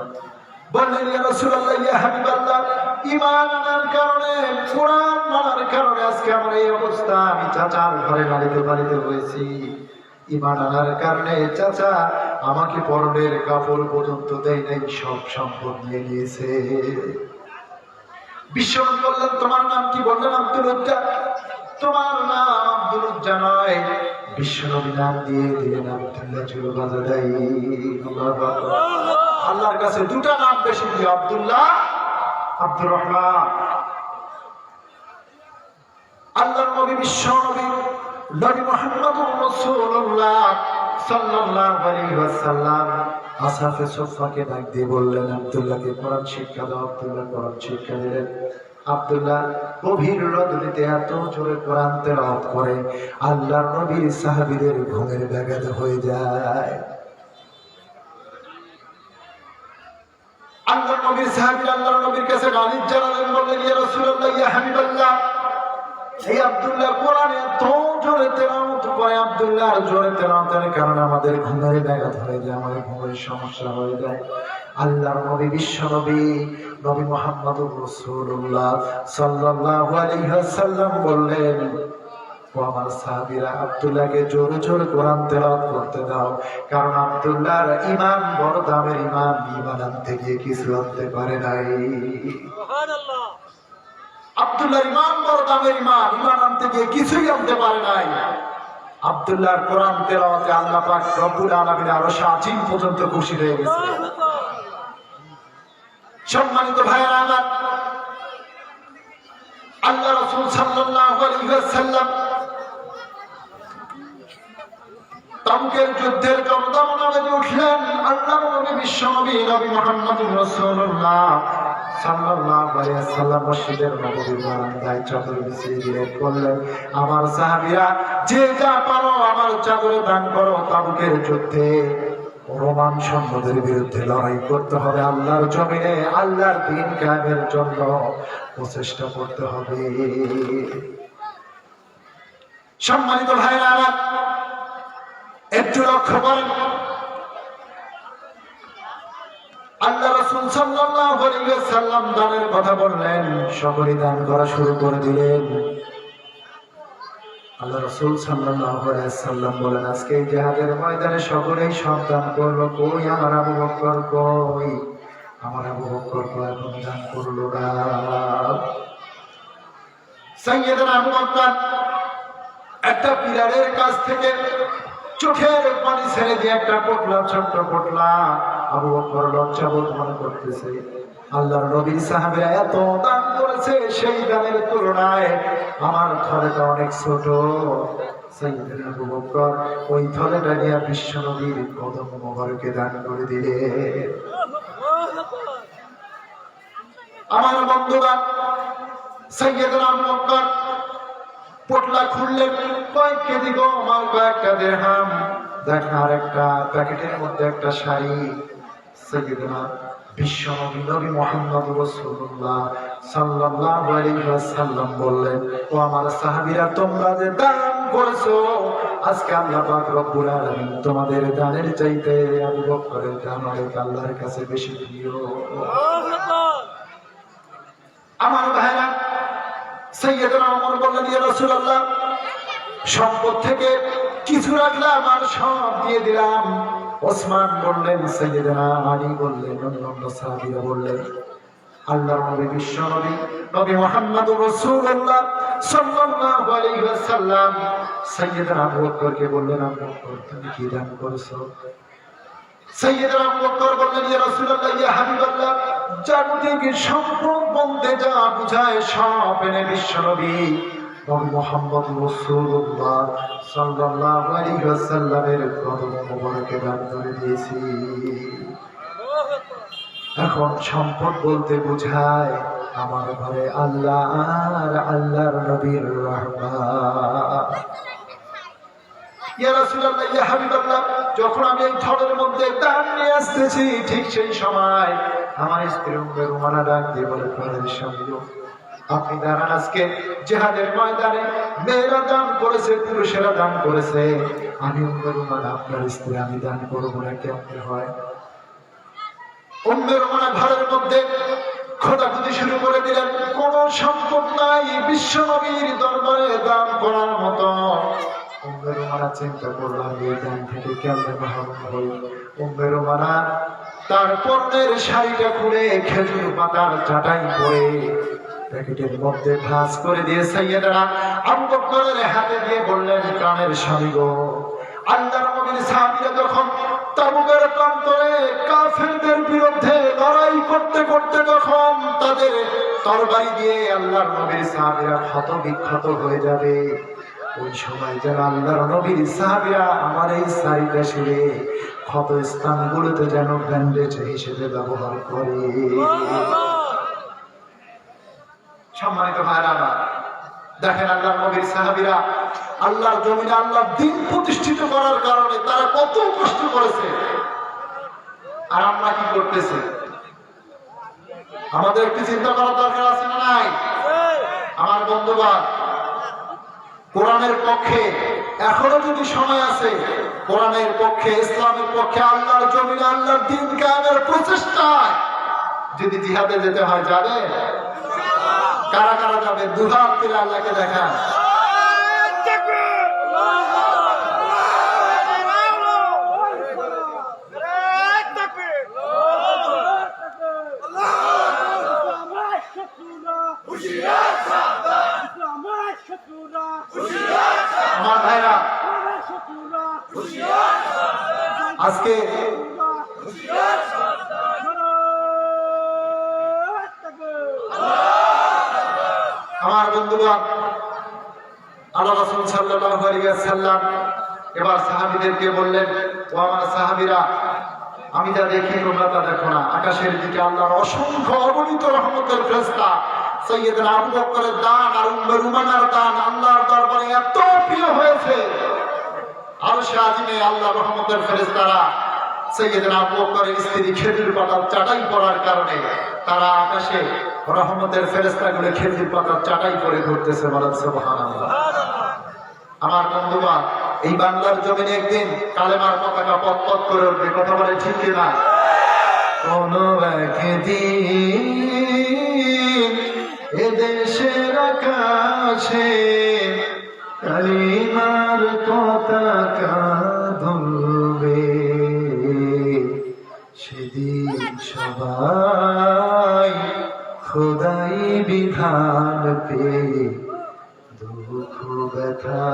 বললেন, ইয়া রাসূলুল্লাহ, ইয়া হাবিবাল্লাহ, ঈমান আনার কারণে, কোরআন মানার কারণে আজকে আমার এই অবস্থা। আমি চাচার ঘরে লালিত হয়েছি। ঈমান আনার কারণে চাচা আমাকে পরনের কাপড় পর্যন্ত দেয় নাই, সব সম্পদ নিয়ে নিয়েছে। বিশ্বনবী বললেন, তোমার নাম কি? বললেন, আব্দুল উজ্জা। তোমার নাম আব্দুল উজ্জা নয়, বিশ্বনবী নাম দিয়ে দিলেন আব্দুল্লাহ জুলবাজাদাই। আল্লাহর কাছে দুটা নাম বেশি প্রিয়, আব্দুল্লাহ, আব্দুর রহমান। আল্লাহর নবী বিশ্বনবী নবী মুহাম্মদুর রাসূলুল্লাহ সাল্লাল্লাহু আলাইহি ওয়াসাল্লাম আসহাবে সুফফাকে ডাক দিয়ে বললেন, আব্দুল্লাহকে কোরআন শিক্ষা দাও। আব্দুল্লাহ কোরআন শিক্ষা দিলেন। আব্দুল্লাহ গভীর রজনীতে এত জোরে কোরআন তেলাওয়াত করে আল্লাহর নবীর সাহাবীদের ঘুমের ব্যাঘাত হয়ে যায়। আল্লাহর নবীর সাহাবীরা আল্লাহর নবীর কাছে গালিব জানালেন, বললেন, ইয়া রাসূলুল্লাহ, ইয়া হাবিবাল্লাহ, এই আব্দুল্লাহ কোরআন এত জোরে তেলাওয়াত করে, আব্দুল্লাহ জোরে তেলাওয়াতের কারণে আমাদের ঘুমের ব্যাঘাত হয়ে যায়, আমাদের ঘুমের সমস্যা হয়ে যায়। আল্লাহর নবী বিশ্বনবী নবী মুহাম্মদুর রাসূলুল্লাহ সাল্লাল্লাহু আলাইহি ওয়াসাল্লাম বললেন, ও আমার সাহাবীরা, আব্দুল্লাহকে জোরে জোরে কোরআন তেলাওয়াত করতে দাও, কারণ আব্দুল্লাহর ঈমান বড় দামের ঈমান, ঈমান আনতে গিয়ে কিছু আনতে পারে নাই। সুবহানাল্লাহ। আব্দুল্লাহর ঈমান বড় দামের ঈমান, ঈমান আনতে গিয়ে কিছুই আনতে পারে নাই। আব্দুল্লাহর কোরআন তেলাওয়াতে আল্লাহ পাক রব্বুল আলামিন আরশ আজিম পর্যন্ত খুশি হয়ে গেছে। সম্মানিত ভাইয়েরা আমার, আল্লাহ রাসূল সাল্লাল্লাহু আলাইহি ওয়াসাল্লাম তাবুকের যুদ্ধের জনদমনে উঠলেন। আল্লাহর নবী বিশ্বনবী নবী মুহাম্মদুর রাসূলুল্লাহ সাল্লাল্লাহু আলাইহি ওয়াসাল্লাম মসজিদের নববীর বারান্দায় চাদর বিছিয়ে দিলেন, বললেন, আমার সাহাবীরা যে যা পারো আমার চাদরে দান করো, তাবুকের যুদ্ধে রোমান সৈন্যদের বিরুদ্ধে লড়াই করতে হবে, আল্লাহর জমিনে আল্লাহর দ্বীন কায়েমের জন্য প্রচেষ্টা করতে হবে। সম্মানিত ভাইরা আমার, একটু লক্ষ্য করেন, আল্লাহ রাসূল সাল্লাল্লাহু আলাইহি ওয়াসাল্লাম দানের কথা বললেন, সকলে দান করা শুরু করে দিলেন। আল্লাহ রাসূল সাল্লাল্লাহু আলাইহি ওয়াসাল্লাম বলেন, আজকে এই জিহাদের ময়দানে সকলেই সব দান করলো, কই আমার আবু বকর, কই আমার আবু বকর, এখন দান করলো না। সাইয়েদনা আবু বকর একটা পিলারের কাছ থেকে চোখের পানি ছেড়ে দিয়ে একটা পোটলা, ছোট্ট পোটলা, আবু বকর লজ্জাবোধ মনে করতেছে। আল্লাহর নবীর সাহাবীরা এত দান করেছে, সেই দানের তুলনায় আমার থলেটা অনেক ছোট। সাইয়েদনা আবু বকর ওই থলেটা নিয়ে বিশ্ব নবীর কদম মোবারকে দান করে দিলে। আমার বন্ধুগণ, সাইয়েদনা আবু বকর পোটলা খুললেন, কয়েক কেজি গম আর কয়েকটা দিরহাম, দেখেন আর একটা প্যাকেটের মধ্যে একটা শাড়ি। সাইয়েদনা বিশ্বনবী নবী মুহাম্মদুর রাসূলুল্লাহ সাল্লাল্লাহু আলাইহি ওয়াসাল্লাম বললেন, ও আমার সাহাবীরা, তোমরা যে দান করেছো, আজকে আল্লাহ পাক রব্বুল আলামিন তোমাদের দানের চাইতে আবু বকরের দান অনেক আল্লাহর কাছে বেশি প্রিয়। আমার ভাইরা, সাইয়েদনা ওমর বললেন, ইয়া রাসূলুল্লাহ, সম্পদ থেকে কিছু রাখলাম আর সব দিয়ে দিলাম। ওসমান বললেন, সাইয়েদনা আলী বললেন, অন্যান্য সাহাবীরা বললেন। আল্লাহর নবী বিশ্বনবী নবী মুহাম্মদুর রাসূলুল্লাহ সাল্লাল্লাহু আলাইহি ওয়াসাল্লাম সাইয়েদনা আবু বকরকে বললেন, আবু বকর, তুমি কি দান করেছো? সাইয়েদনা আবু বকর বললেন, ইয়া রাসূলুল্লাহ, ইয়া হাবিবাল্লাহ, জাগতিক সম্পদ বলতে যা বুঝায় সব এনে বিশ্বনবী নবী মুহাম্মদুর রাসূলুল্লাহ সাল্লাল্লাহু আলাইহি ওয়াসাল্লামের কদম মোবারকে দান করে দিয়েছি। এখন সম্পদ বলতে বোঝায় আমার ঘরে আল্লাহ আর আল্লাহর নবীর রহমত। ইয়া রাসূলুল্লাহ, ইয়া হাবিবাল্লাহ, যখন আমি এই থলের মধ্যে দান নিয়ে আসতেছি, ঠিক সেই সময় আমার স্ত্রী উম্মে রুমানা ডাক দিয়ে বলে, প্রাণের স্বামী, আপনি দাঁড়ান, আজকে জিহাদের ময়দানে মেয়েরা দান করেছে, পুরুষেরা দান করেছে, আমি উম্মে রুমানা আপনার স্ত্রী, আমি দান করবো না, কেমন হয়? উম্মে রুমানা ঘরের মধ্যে খোঁজাখুঁজি শুরু করে দিলেন, কোন সম্পদ নাই বিশ্ব নবীর দরবারে দান করার মতো। উম্মে রুমানা চিন্তা করলাম, এই দান থেকে কেমন মাহরুম হই। উম্মে রুমানা তার পরনের শাড়িটা খুলে খেজুর পাতার চাটাই পরে প্যাকেটের মধ্যে ভাঁজ করে দিয়ে সাইয়েদনা আবু বকরের হাতে দিয়ে বললেন, প্রাণের স্বামী গো, আল্লাহর নবীর সাহাবীরা যখন তাবুকের প্রান্তরে কাফেরদের বিরুদ্ধে লড়াই করতে করতে যখন তাদের তরবারি দিয়ে আল্লাহর নবীর সাহাবীরা ক্ষত বিক্ষত হয়ে যাবে, ওই সময় যেন আল্লাহর নবীর সাহাবীরা আমার এই সাইডে শিরে ক্ষত স্থানগুলোতে যেন ব্যান্ডেজ হিসেবে ব্যবহার করে। সম্মানিত ভাইরা আমার, দেখেন আল্লাহর নবীর সাহাবীরা আল্লাহর জমিনে আল্লাহর দ্বীন প্রতিষ্ঠিত করার কারণে তারা কত কষ্ট করেছে, আর আমরা কি করতেছি? আমাদের একটু চিন্তা করার দরকার আছে না নাই? আমার বন্ধুগণ, কোরআনের পক্ষে এখনো যদি সময় আছে, কোরআনের পক্ষে, ইসলামের পক্ষে, আল্লাহর জমিনে আল্লাহর দ্বীন কায়েমের প্রচেষ্টায় যদি জিহাদে যেতে হয়, যাবে? কারা কারা যাবে? দুহাত তুলে আল্লাহকে দেখান। আমার ভাইরা, আজকে আমার বন্ধুগণ, আল্লাহ রাসূল সাল্লাল্লাহু আলাইহি ওয়াসাল্লাম এবার সাহাবীদেরকে বললেন, ও আমার সাহাবীরা, আমি যা দেখি তোমরা তা দেখো না। আকাশের দিকে আল্লাহর অসংখ্য অগণিত রহমতের ফেরেশতা সাইয়েদনা আবু বকরের দান আর উম্মে রুমানার দান আল্লাহর দরবারে এত প্রিয় হয়েছে, আরশে আজিমে আল্লাহর রহমতের ফেরেশতারা সাইয়েদনা আবু বকরের স্ত্রী খেজুর পাতার চাটাই পড়ার কারণে তারা আকাশে রহমতের ফেরেশতাগুলো খেজুর পাতার চাটাই পরে ঘুরতেছে। বলেন সুবহানাল্লাহ। আমার বন্ধুগণ, এই বাংলার জমিনে একদিন কালেমার পতাকা পতপত করে উঠবে, কথা বলে ঠিক কিনা? কোনো একদিন এদেশের আকাশে কালিমার পতাকা দুলবে, সেদিন সবাই খোদাই বিধান পেয়ে দুঃখ ব্যথা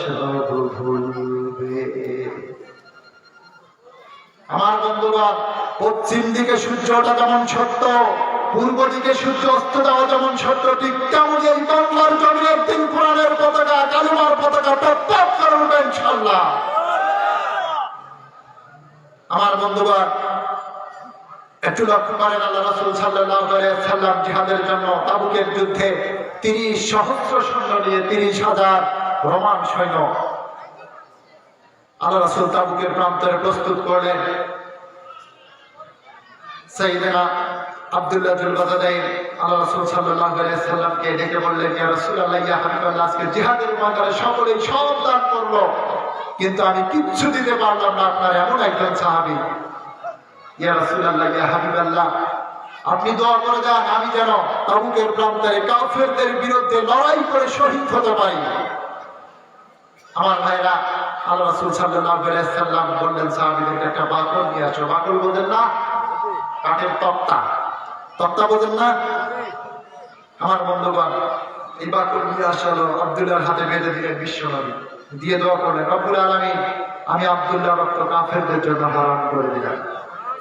সব ভুলবে। আমার বন্ধুগণ, পশ্চিম দিকে সূর্য ওঠা যেমন সত্য, পূর্ব দিকে সূর্য অস্ত যাওয়া যেমন সত্য, ঠিক তেমনি এই বাংলার জমিনে একদিন কোরআনের পতাকা, কালিমার পতাকা টপটপ করে উঠবে ইনশাআল্লাহ। আমার বন্ধুগণ, একটু লক্ষ্য করেন, আল্লাহ রাসূল সাল্লাল্লাহু আলাইহি ওয়াসাল্লাম জিহাদের জন্য তাবুকের যুদ্ধে 30 সহস্র সৈন্য নিয়ে 30,000 রোমান সৈন্য আল্লাহ রাসূল তাবুকের প্রান্তরে প্রস্তুত করলেন। সাইয়েদনা আব্দুল্লাহ বিন বাদাদাইন আল্লাহ রাসূল সাল্লাল্লাহু আলাইহি ওয়াসাল্লামকে ডেকে বললেন, ইয়া রাসূলুল্লাহ, ইয়া হাবিবাল্লাহ, আজকে জিহাদের ময়দানে সকলেই সব দান করলো, কিন্তু আমি কিচ্ছু দিতে পারলাম না। আপনার এমন একজন সাহাবী, ইয়া রাসূলুল্লাহ, ইয়া হাবিবাল্লাহ, আপনি দোয়া করে যান আমি যেন তাবুকের প্রান্তরে কাফেরদের বিরুদ্ধে লড়াই করে শহীদ হতে পারি। আমার ভাইরা, আল্লাহ রাসূল সাল্লাল্লাহু আলাইহি ওয়াসাল্লাম বললেন সাহাবীদেরকে, একটা বাকল নিয়ে আসো। বাকল বলেন না, কাঠের তক্তা, তক্তা বলেন না। আমার বন্ধুগণ, এই বাকল নিয়ে আসলো, আব্দুল্লাহর হাতে বেঁধে দিলেন বিশ্বনবী, দিয়ে দোয়া করলেন, রব্বুল আলামিন, আমি আব্দুল্লাহ রক্ত কাফেরদের জন্য হারাম করে দিলাম।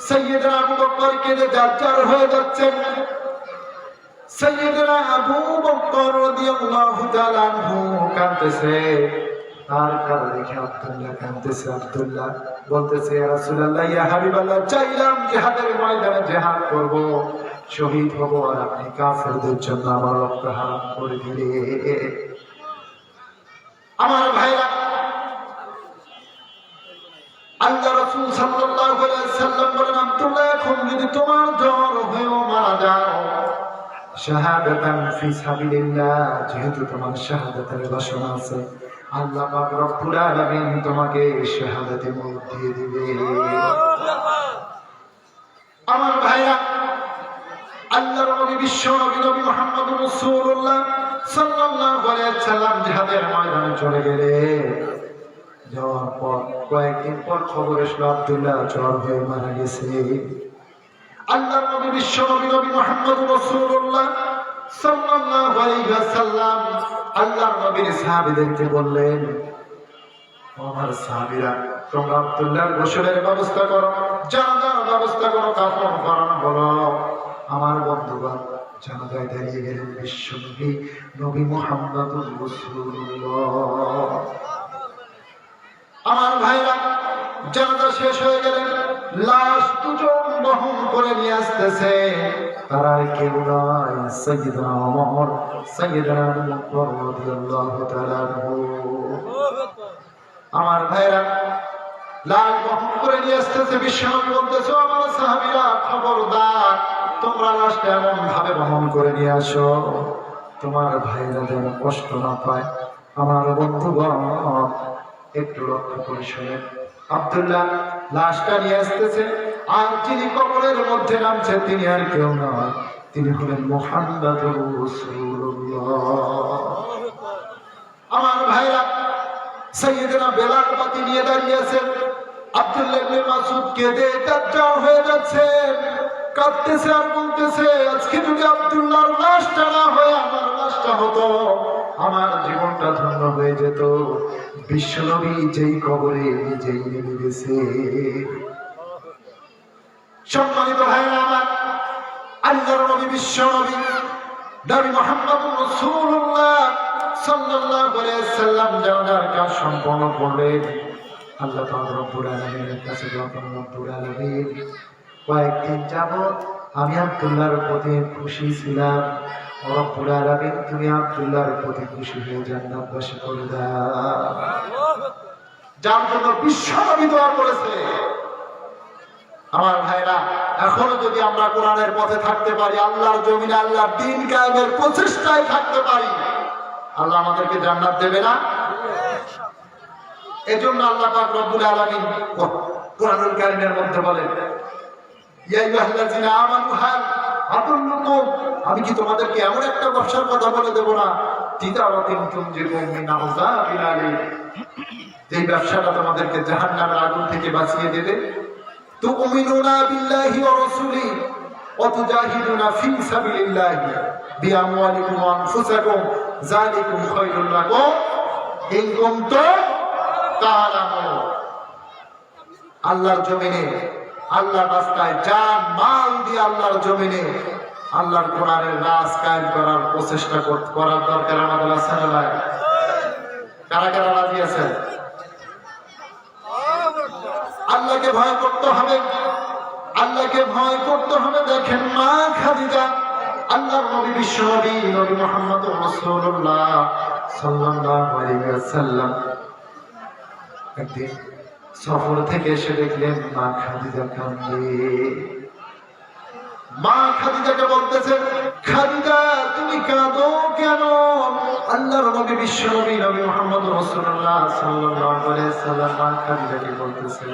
সাইয়েদনা আবু বকর কেঁদে জারজার হয়ে যাচ্ছেন। সাইয়েদনা আবু বকর রাদিয়াল্লাহু তাআলা আনহু কাঁদতেছে, আর কারো দেখে আব্দুল্লাহ কাঁদতেছে। আব্দুল্লাহ বলতেছে, ইয়া রাসূলুল্লাহ, ইয়া হাবিবাল্লাহ, চাইলাম জিহাদের ময়দানে জিহাদ করব, শহীদ হব, আর আপনি কাফেরদের জন্য আমার রক্ত হারাম করে দিলে। আমার ভাইরা, আল্লাহ রাসূল সাল্লাল্লাহু আলাইহি ওয়াসাল্লাম বলেন, আব্দুল্লাহ, এখন যদি তোমার জ্বর হয়েও মারা যাও, শাহাদাতান ফি সাবিলিল্লাহ, যেহেতু তোমার শাহাদাতের ঘোষণা আছে, আল্লাহ পাক রব্বুল আলামিন তোমাকে শাহাদাতে মওত দিয়ে দিবে। আমার ভাইরা, আল্লাহর নবী বিশ্ব নবী মুহাম্মদুর রাসূলুল্লাহ সাল্লাল্লাহু আলাইহি ওয়াসাল্লাম জিহাদের ময়দানে চলে গেলেন। যাওয়ার পর কয়েকদিন পর খবর এসলো আব্দুল্লাহ জ্বর হয়ে মারা গেছে। আল্লাহর নবী বিশ্ব নবী মুহাম্মদুর রাসূলুল্লাহ সাল্লাল্লাহু আলাইহি ওয়াসাল্লাম আল্লাহর নবীর সাহাবীদেরকে বললেন, আমার সাহাবীরা, তোমরা আব্দুল্লাহর গোসলের ব্যবস্থা করো, জানাজার ব্যবস্থা করো, কাফন পরানো বলো। আমার বন্ধুগণ জানাজায় দাঁড়িয়ে গেলেন বিশ্বনবী নবী মুহাম্মদুর রাসূলুল্লাহ। আমার ভাইরা, জানাজা শেষ হয়ে গেলেন, লাশ দুজন বহন করে নিয়ে আসতেছে। তারা কেউ নয়, সাইয়্যিদনা ওমর, সাইয়্যিদনা আবু বকর রাদিয়াল্লাহু তাআলা আনহু। আমার ভাইরা, লাশ বহন করে নিয়ে আসতেছে। বিশ্বনবী বলতেছে, আমার সাহাবীরা খবরদার, তোমরা লাশটা এমন ভাবে বহন করে নিয়ে আসো তোমার ভাইরা যেন কষ্ট না পায়। আমার বন্ধুগণ একটু লক্ষ্য করে শোনেন, আব্দুল্লাহ লাশটা নিয়ে আসতেছে, আর যিনি কবরের মধ্যে নামছে তিনি আর কেউ নয়, তিনি হলেন মুহাম্মদুর রাসূলুল্লাহ। আমার ভাইরা, সাইয়েদনা বেলাল বাতি নিয়ে দাঁড়িয়েছেন। আব্দুল্লাহ ইবনে মাসউদ কেঁদে কাতর হয়ে যাচ্ছে, কাঁদতেছে আর বলতেছে, আজকে যদি আব্দুল্লাহর লাশটা না হয়ে আমার লাশটা হতো, আমার জীবনটা ধন্য হয়ে যেত। বিশ্বনবী যেই কবরে নিজেই নেমে গেছে। সম্মানিত ভাইরা আমার, আল্লাহর নবী বিশ্বনবী নবী মুহাম্মদুর রাসূলুল্লাহ সাল্লাল্লাহু আলাইহি ওয়াসাল্লাম জানাজার কাজ সম্পন্ন করলেন। আল্লাহ পাক রব্বুল আলামিনের কাছে দোয়া করলেন, রব্বুল আলামিন, কয়েকদিন যাবত আমি আব্দুল্লাহর প্রতি খুশি ছিলাম, রব্বুল আলামিন তুমি আব্দুল্লাহর প্রতি খুশি হয়ে জান্নাতবাসী করে দাও। যার জন্য বিশ্বনবী দোয়া করেছে। আমার ভাইরা, এখনো যদি আমরা কোরআনের পথে থাকতে পারি, আল্লাহর জমিনে আল্লাহর দ্বীন কায়েমের প্রচেষ্টায় থাকতে পারি, আল্লাহ আমাদেরকে জান্নাত দেবে না? এজন্য আল্লাহ পাক রব্বুল আলামিন কোরআনুল কারীমের মধ্যে বলেন, ইয়া আইয়ুহাল্লাযিনা আমানু হাল আদুল্লুকুম, আমি কি তোমাদেরকে এমন একটা ব্যবসার কথা বলে দেব না, তিজারাতিন তুনজিকুম মিন আযাবিল আলীম, এই ব্যবসাটা তোমাদেরকে জাহান্নামের আগুন থেকে বাঁচিয়ে দেবে। তুমিনুনা বিল্লাহি ওয়া রাসূলিহি ওয়া তুজাহিদুনা ফি সাবিলিল্লাহি বিআমওয়ালিকুম ওয়া আনফুসাকুম যালিকুম খায়রুল লাকুম ইন কুনতুম তা'লামুন। আল্লাহর জমিনে, আল্লাহর রাস্তায় জান মাল দিয়ে আল্লাহর জমিনে আল্লাহর কোরআনের রাজ কায়েম করার প্রচেষ্টা করার দরকার আমাদের আছে না নাই? কারা কারা রাজি আছেন? আল্লাহকে ভয় করতে হবে, আল্লাহকে ভয় করতে হবে। দেখেন মা খাদিজা, আল্লাহর নবী বিশ্বনবী নবী মুহাম্মদুর রাসূলুল্লাহ সাল্লাল্লাহু আলাইহি ওয়াসাল্লাম একদিন সফর থেকে এসে দেখলেন মা খাদিজা কাঁদে। মা খাদিজাকে বলতেছে, খাদিজা তুমি কাঁদো কেন? আল্লাহর নবী বিশ্বনবী নবী মুহাম্মদুর রাসূলুল্লাহ সাল্লাল্লাহু আলাইহি ওয়াসাল্লাম মা খাদিজাকে বলতেছে,